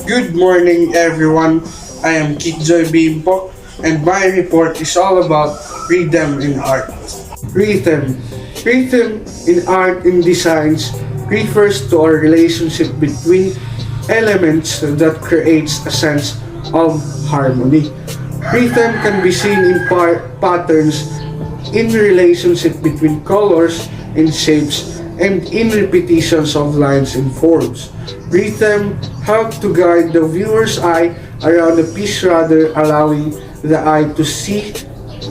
Good morning, everyone. I am Kitjoy Bimpo, and my report is all about rhythm in art. Rhythm. Rhythm in art and designs refers to our relationship between elements that creates a sense of harmony. Rhythm can be seen in patterns, in relationship between colors and shapes, and in repetitions of lines and forms. Rhythm help to guide the viewer's eye around the piece, rather allowing the eye to see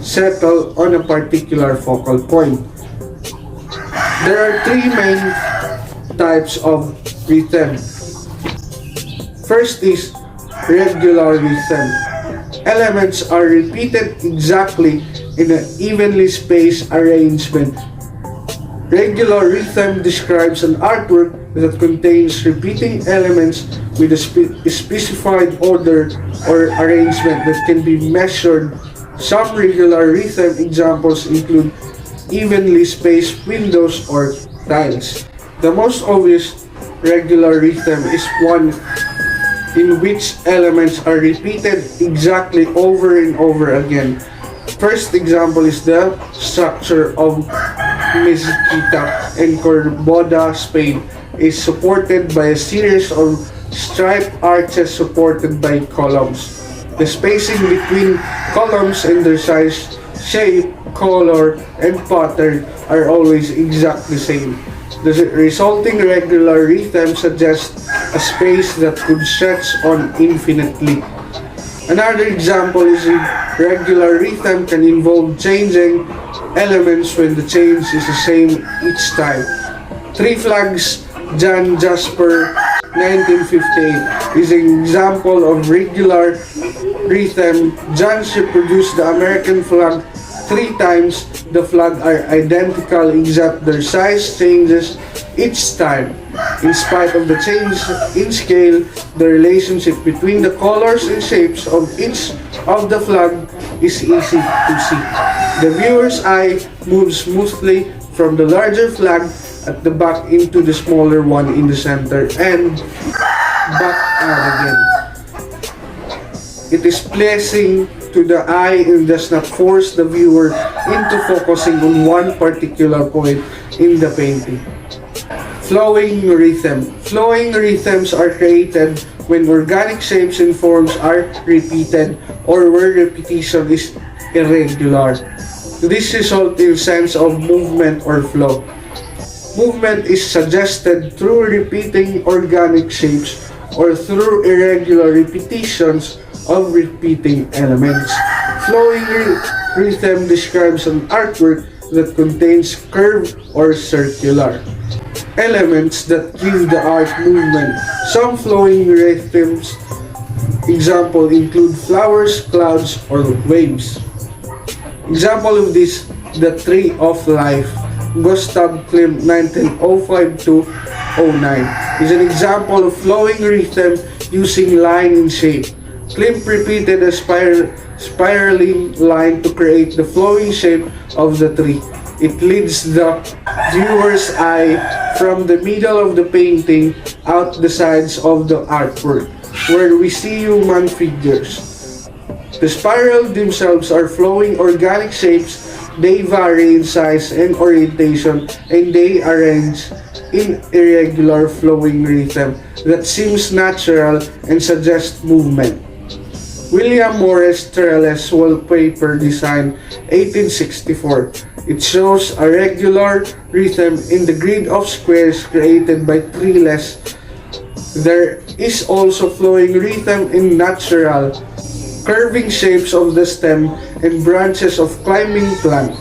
settle on a particular focal point. There are three main types of rhythm. First is regular rhythm. Elements are repeated exactly in an evenly spaced arrangement. Regular rhythm describes an artwork that contains repeating elements with a specified order or arrangement that can be measured. Some regular rhythm examples include evenly spaced windows or tiles. The most obvious regular rhythm is one in which elements are repeated exactly over and over again. First example is the structure of Mezquita in Cordoba, Spain, is supported by a series of striped arches supported by columns. The spacing between columns and their size, shape, color, and pattern are always exactly the same. The resulting regular rhythm suggests a space that could stretch on infinitely. Another example is regular rhythm can involve changing elements when the change is the same each time. Three Flags, Jan Jasper, 1958 is an example of regular rhythm. Jan reproduced the American flag three times. The flag are identical except their size changes each time. In spite of the change in scale, the relationship between the colors and shapes of each of the flag is easy to see. The viewer's eye moves smoothly from the larger flag at the back into the smaller one in the center and back out again. It is pleasing to the eye and does not force the viewer into focusing on one particular point in the painting. Flowing rhythm. Flowing rhythms are created when organic shapes and forms are repeated or where repetition is irregular. This results in a sense of movement or flow. Movement is suggested through repeating organic shapes or through irregular repetitions of repeating elements. Flowing rhythm describes an artwork that contains curve or circular elements that give the art movement. Some flowing rhythms example include flowers, clouds, or waves. Example of this, the Tree of Life, Gustav Klimt, 1905-09, is an example of flowing rhythm using line and shape. Klimt repeated a spiraling line to create the flowing shape of the tree. It leads the viewer's eye from the middle of the painting out the sides of the artwork, where we see human figures. The spirals themselves are flowing organic shapes. They vary in size and orientation, and they arrange in irregular flowing rhythm that seems natural and suggests movement. William Morris Trellis Wallpaper Design, 1864. It shows a regular rhythm in the grid of squares created by trellis. There is also flowing rhythm in natural, curving shapes of the stem and branches of climbing plant.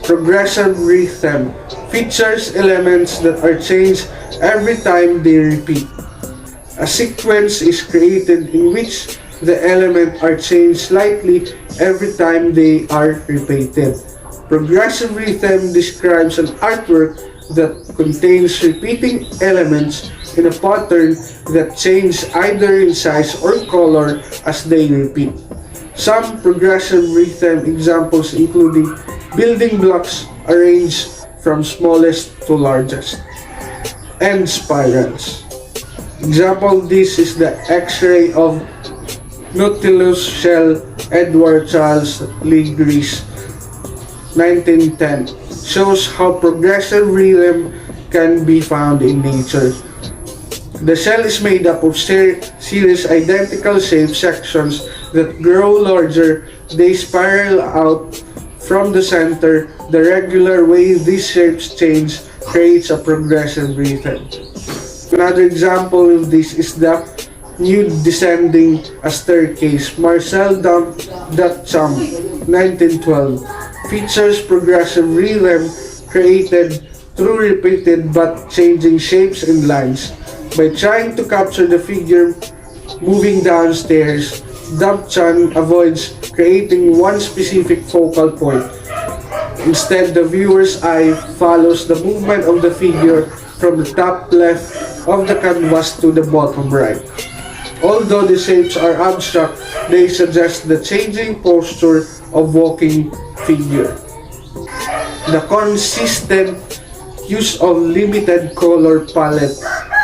Progressive rhythm features elements that are changed every time they repeat. A sequence is created in which the elements are changed slightly every time they are repeated. Progressive rhythm describes an artwork that contains repeating elements in a pattern that change either in size or color as they repeat. Some progressive rhythm examples including building blocks arranged from smallest to largest, and spirals. Example of this is the X-ray of Nautilus shell, Edward Charles Legris, 1910. Shows how progressive rhythm can be found in nature. The shell is made up of series identical shape sections that grow larger. They spiral out from the center. The regular way these shapes change creates a progressive rhythm. Another example of this is the nude descending a staircase. Marcel Duchamp, 1912, features progressive rhythm created through repeated but changing shapes and lines. By trying to capture the figure moving downstairs, Duchamp avoids creating one specific focal point. Instead, the viewer's eye follows the movement of the figure from the top left of the canvas to the bottom right. Although the shapes are abstract, they suggest the changing posture of walking figure. The consistent use of limited color palette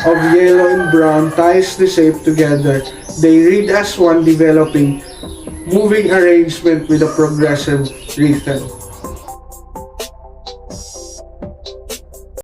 of yellow and brown ties the shape together. They read as one, developing moving arrangement with a progressive rhythm.